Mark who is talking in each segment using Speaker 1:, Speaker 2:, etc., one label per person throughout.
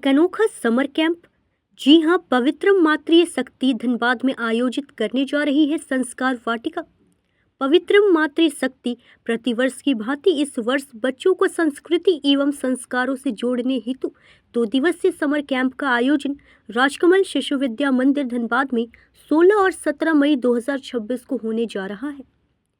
Speaker 1: एक अनोखा summer camp. जी हां, पवित्र मातृ शक्ति धनबाद में आयोजित करने जा रही है संस्कार वाटिका। पवित्र मातृ शक्ति प्रतिवर्ष की भांति इस वर्ष बच्चों को संस्कृति एवं संस्कारों से जोड़ने हेतु 2 दिवसीय समर कैंप का आयोजन राजकमल शिशु विद्या मंदिर धनबाद में 16 और 17 मई 2026 को होने जा रहा है।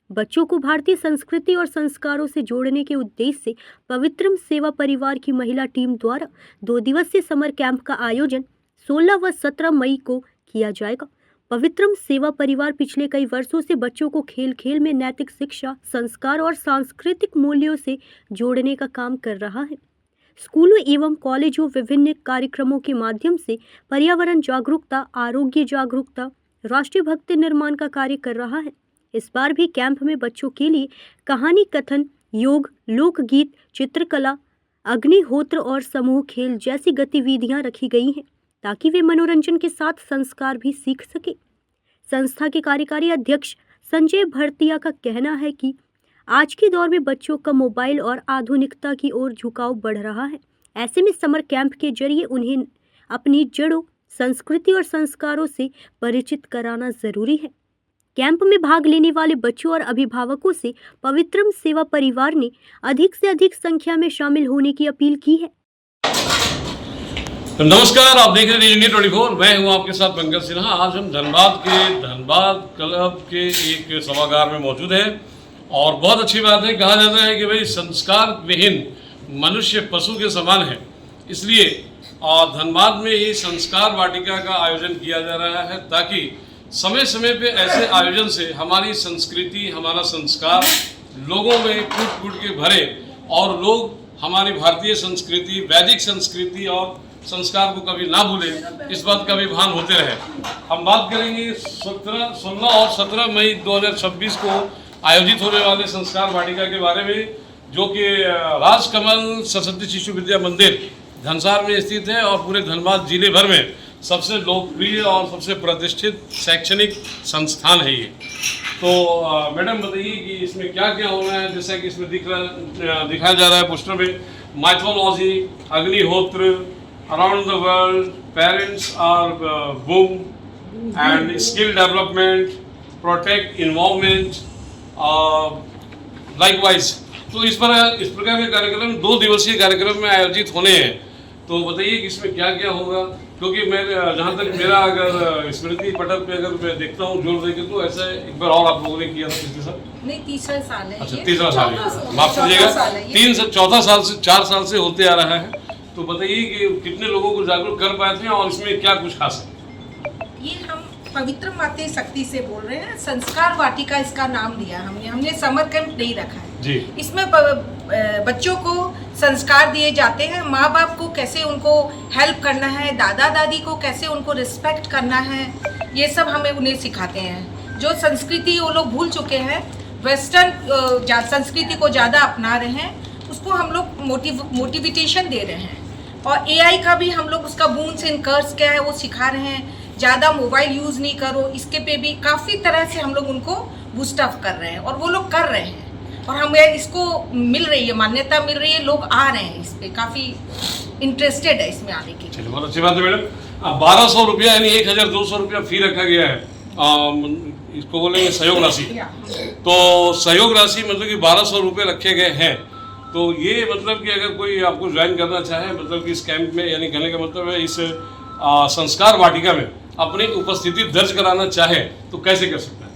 Speaker 1: बच्चों को भारतीय संस्कृति और संस्कारों से जोड़ने के उद्देश्य से पवित्रम सेवा परिवार की महिला टीम द्वारा 2 दिवसीय समर कैंप का आयोजन 16 व 17 मई को किया जाएगा। पवित्रम सेवा परिवार पिछले कई वर्षों से बच्चों को खेल खेल में नैतिक शिक्षा, संस्कार और सांस्कृतिक मूल्यों से जोड़ने का काम कर रहा है। स्कूलों एवं कॉलेजों विभिन्न कार्यक्रमों के माध्यम से पर्यावरण जागरूकता, आरोग्य जागरूकता, राष्ट्रीय भक्ति निर्माण का कार्य कर रहा है। इस बार भी कैंप में बच्चों के लिए कहानी कथन, योग, लोकगीत, चित्रकला, अग्निहोत्र और समूह खेल जैसी गतिविधियां रखी गई हैं ताकि वे मनोरंजन के साथ संस्कार भी सीख सके। संस्था के कार्यकारी अध्यक्ष संजय भरतिया का कहना है कि आज के दौर में बच्चों का मोबाइल और आधुनिकता की ओर झुकाव बढ़ रहा है। ऐसे में समर कैंप के जरिए उन्हें अपनी जड़ों, संस्कृति और संस्कारों से परिचित कराना जरूरी है। कैंप में भाग लेने वाले बच्चों और अभिभावकों से पवित्रम सेवा परिवार ने अधिक से अधिक संख्या में शामिल होने की अपील की है।
Speaker 2: तो नमस्कार, आप देख रहे हैं न्यूज़ 24। मैं हूं आपके साथ पंकज सिन्हा। आज हम धनबाद क्लब के एक सभागार में मौजूद हैं और बहुत अच्छी बात है। कहा जाता है कि भाई संस्कार विहीन मनुष्य पशु के समान है, इसलिए धनबाद में ये संस्कार वाटिका का आयोजन किया जा रहा है ताकि समय समय पे ऐसे आयोजन से हमारी संस्कृति, हमारा संस्कार लोगों में कूट कूट के भरे और लोग हमारी भारतीय संस्कृति, वैदिक संस्कृति और संस्कार को कभी ना भूलें, इस बात का भी भान होते रहे। हम बात करेंगे 16 और 17 मई 2026 को आयोजित होने वाले संस्कार वाटिका के बारे में, जो कि राजकमल सरस्वती शिशु विद्या मंदिर धनसार में स्थित है और पूरे धनबाद जिले भर में सबसे लोकप्रिय और सबसे प्रतिष्ठित शैक्षणिक संस्थान है ये। तो मैडम बताइए कि इसमें क्या क्या होना है। जैसा कि इसमें दिखाया जा रहा है पोस्टर में, माइथोलॉजी, अग्निहोत्र, around the world, parents are boom and skill development, protect environment, likewise। तो इस प्रकार के कार्यक्रम 2 दिवसीय कार्यक्रम में आयोजित होने हैं। तो बताइए कि इसमें क्या क्या होगा, क्योंकि मैं जहाँ तक मेरा अगर स्मृति पटल पे अगर मैं देखता हूँ जोर देकर, तो ऐसा एक बार और आप लोगों ने किया था पिछले साल।
Speaker 3: नहीं, तीसरा साल है।
Speaker 2: अच्छा, तीसरा साल है, माफ कीजिएगा। 4 साल से होते आ रहा है। तो बताइए कि कितने लोगों को जागरूक कर पाए थे और इसमें क्या कुछ खास है।
Speaker 3: ये हम पवित्र मातृ शक्ति से बोल रहे हैं। संस्कार वाटिका इसका नाम दिया हमने समर कैंप नहीं रखा है
Speaker 2: जी।
Speaker 3: इसमें बच्चों को संस्कार दिए जाते हैं। माँ बाप को कैसे उनको हेल्प करना है, दादा दादी को कैसे उनको रिस्पेक्ट करना है, ये सब हमें उन्हें सिखाते हैं। जो संस्कृति वो लोग भूल चुके हैं, वेस्टर्न संस्कृति को ज़्यादा अपना रहे हैं, उसको हम लोग मोटिवेशन दे रहे हैं। और एआई का भी हम लोग उसका बून्स एंड कर्स क्या है वो सिखा रहे हैं। ज़्यादा मोबाइल यूज़ नहीं करो, इसके पे भी काफ़ी तरह से हम लोग उनको बूस्ट अप कर रहे हैं और वो लोग कर रहे हैं और हमें इसको मिल रही है, मान्यता मिल रही है। लोग आ रहे हैं, इस पर काफ़ी इंटरेस्टेड है इसमें आने के।
Speaker 2: चलिए, बहुत अच्छी बात है मैडम। 1200 रुपया यानी 1200 रुपया फी रखा गया है। इसको बोलेंगे सहयोग राशि। तो सहयोग राशि मतलब कि 1200 रुपये रखे गए हैं। तो ये मतलब कि अगर कोई आपको ज्वाइन करना चाहे, मतलब कि इस कैंप में, यानी कहने का मतलब है इस संस्कार वाटिका में अपनी उपस्थिति दर्ज कराना चाहे तो कैसे कर सकता है।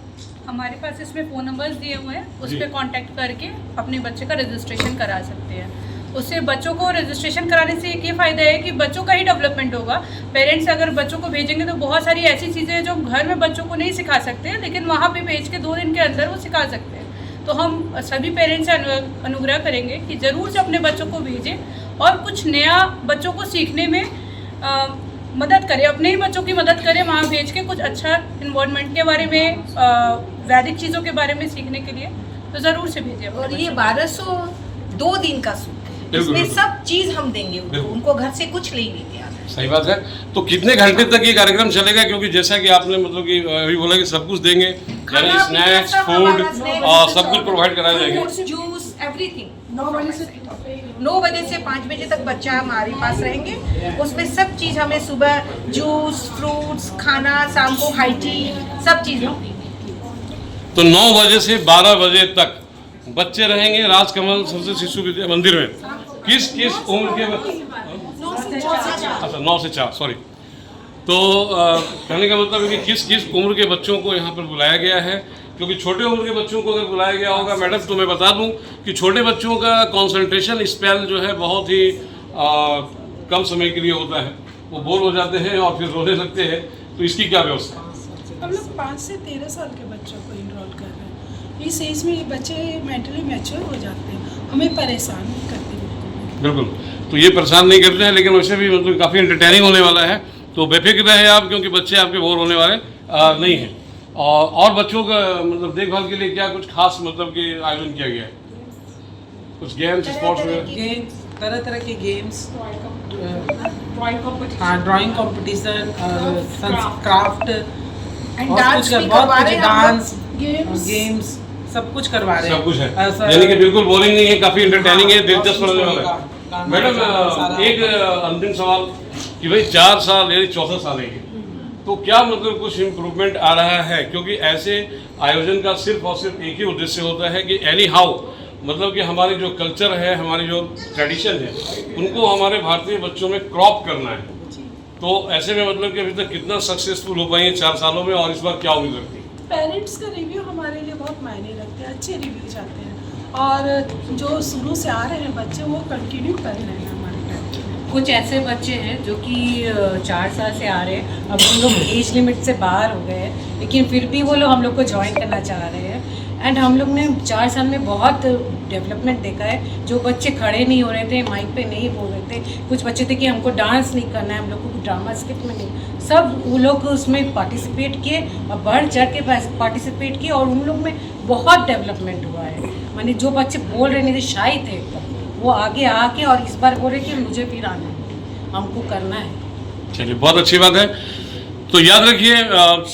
Speaker 4: हमारे पास इसमें फ़ोन नंबर्स दिए हुए हैं, उस पर कांटेक्ट करके अपने बच्चे का रजिस्ट्रेशन करा सकते हैं। उससे बच्चों को रजिस्ट्रेशन कराने से एक ये फ़ायदा है कि बच्चों का ही डेवलपमेंट होगा। पेरेंट्स अगर बच्चों को भेजेंगे तो बहुत सारी ऐसी चीज़ें हैं जो घर में बच्चों को नहीं सिखा सकते, लेकिन वहाँ पे भेज के 2 दिन के अंदर वो सिखा सकते हैं। तो हम सभी पेरेंट्स से अनुग्रह करेंगे कि ज़रूर से अपने बच्चों को भेजें और कुछ नया बच्चों को सीखने में मदद करें, अपने ही बच्चों की मदद करें वहाँ भेज के, कुछ अच्छा इन्वायरमेंट के बारे में, वैदिक चीज़ों के बारे में सीखने के लिए तो ज़रूर से भेजें।
Speaker 3: और ये 1202 दिन का सूट है, इसमें सब चीज़ हम देंगे उनको घर से कुछ ले नहीं दिया।
Speaker 2: सही बात है। तो कितने घंटे तक ये कार्यक्रम चलेगा, क्योंकि जैसा कि आपने मतलब कि अभी बोला कि सब कुछ देंगे, यानी स्नैक्स, फूड, सब कुछ प्रोवाइड कराया जाएगा,
Speaker 3: जूस, एवरीथिंग। 9 बजे से 5 बजे तक बच्चा हमारे पास रहेंगे। उसमें सब चीज़ हमें सुबह जूस, फ्रूट्स, खाना, शाम को हाई टी, सब चीज़
Speaker 2: तो 9 बजे से 12 बजे तक बच्चे रहेंगे राजकमल सरस्वती शिशु विद्या मंदिर में। किस किस उम्र के बच्चे? अच्छा 9 से 4, सॉरी। तो कहने का मतलब है कि किस किस उम्र के बच्चों को यहाँ पर बुलाया गया है, क्योंकि छोटे उम्र के बच्चों को अगर बुलाया गया होगा मैडम, तो मैं बता दूं कि छोटे बच्चों का कंसंट्रेशन स्पेल जो है बहुत ही कम समय के लिए होता है, वो बोर हो जाते हैं और फिर रोने लगते हैं, तो इसकी क्या व्यवस्था?
Speaker 5: हम लोग 5 से 13 साल के बच्चों को इनरोल कर रहे हैं। इस एज में बच्चे मेंटली मैच्योर हो जाते हैं, हमें परेशान नहीं करते
Speaker 2: बिल्कुल। तो ये परेशान नहीं करते हैं, लेकिन वैसे भी मतलब काफ़ी एंटरटेनिंग होने वाला है, तो बेफिक्र रहे आप, क्योंकि बच्चे आपके बोर होने वाले नहीं हैं। और बच्चों का मतलब देखभाल के लिए क्या कुछ खास मतलब कि आयोजन किया गया है? कुछ गेम्स, स्पोर्ट्स में
Speaker 6: गेम्स, तरह तरह के games, drawing competition, craft,
Speaker 3: dance भी करवा रहे हैं,
Speaker 6: डांस, गेम्स, सब कुछ करवा रहे हैं।
Speaker 2: सब कुछ है, यानी कि बिल्कुल बोरिंग नहीं है, काफ़ी एंटरटेनिंग है, दिलचस्प रहने वाला है। मैडम एक अंतिम सवाल कि भाई 4 साल यानी 4था साल है ये, तो क्या मतलब कुछ इम्प्रूवमेंट आ रहा है? क्योंकि ऐसे आयोजन का सिर्फ और सिर्फ एक ही उद्देश्य होता है कि एनी हाउ मतलब कि हमारी जो कल्चर है, हमारी जो ट्रेडिशन है, उनको हमारे भारतीय बच्चों में क्रॉप करना है। तो ऐसे में मतलब कि अभी तक कितना सक्सेसफुल हो पाई है 4 सालों में, और इस बार क्या उम्मीद रखती है?
Speaker 5: पेरेंट्स का रिव्यू हमारे लिए बहुत मायने रखते हैं, अच्छे रिव्यू चाहते हैं, और जो शुरू से आ रहे हैं बच्चे वो कंटिन्यू कर रहे हैं हमारे टाइम में।
Speaker 7: कुछ ऐसे बच्चे हैं जो कि 4 साल से आ रहे हैं, अब हम लोग एज लिमिट से बाहर हो गए हैं, लेकिन फिर भी वो लोग हम लोग को ज्वाइन करना चाह रहे हैं। एंड हम लोग ने 4 साल में बहुत डेवलपमेंट देखा है। जो बच्चे खड़े नहीं हो रहे थे, माइक पे नहीं बोल रहे थे, कुछ बच्चे थे कि हमको डांस नहीं करना है, हम लोग को ड्रामा स्किट में नहीं, सब वो लोग उसमें पार्टिसिपेट किए और बढ़ चढ़ के पार्टिसिपेट किए, और उन लोग में बहुत डेवलपमेंट हुआ है। माने जो बच्चे बोल रहे नहीं थे, शाय थे, वो आगे आके और इस बार बोल रहे कि मुझे भी आना है, हमको करना है।
Speaker 2: चलिए, बहुत अच्छी बात है। तो याद रखिए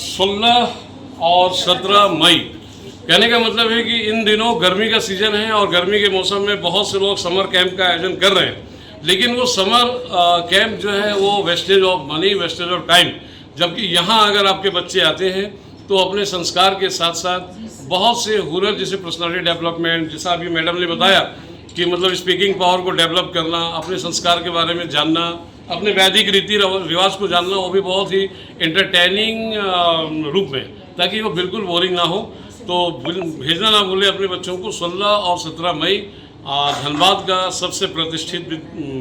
Speaker 2: 16 और 17 मई, कहने का मतलब है कि इन दिनों गर्मी का सीज़न है और गर्मी के मौसम में बहुत से लोग समर कैंप का आयोजन कर रहे हैं, लेकिन वो समर कैंप जो है वो wastage of money, wastage of time. जबकि यहाँ अगर आपके बच्चे आते हैं तो अपने संस्कार के साथ साथ बहुत से हुनर, जैसे पर्सनालिटी डेवलपमेंट, जैसा अभी मैडम ने बताया कि मतलब स्पीकिंग पावर को डेवलप करना, अपने संस्कार के बारे में जानना, अपने वैदिक रीति रिवाज को जानना, वो भी बहुत ही एंटरटेनिंग रूप में, ताकि वो बिल्कुल बोरिंग ना हो। तो भेजना ना भूलें अपने बच्चों को 16 और 17 मई धनबाद का सबसे प्रतिष्ठित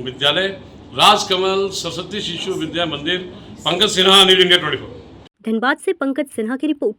Speaker 2: विद्यालय राजकमल सरस्वती शिशु विद्या मंदिर। Pankaj Sinha, news India 24।
Speaker 1: धनबाद से पंकज सिन्हा की रिपोर्ट।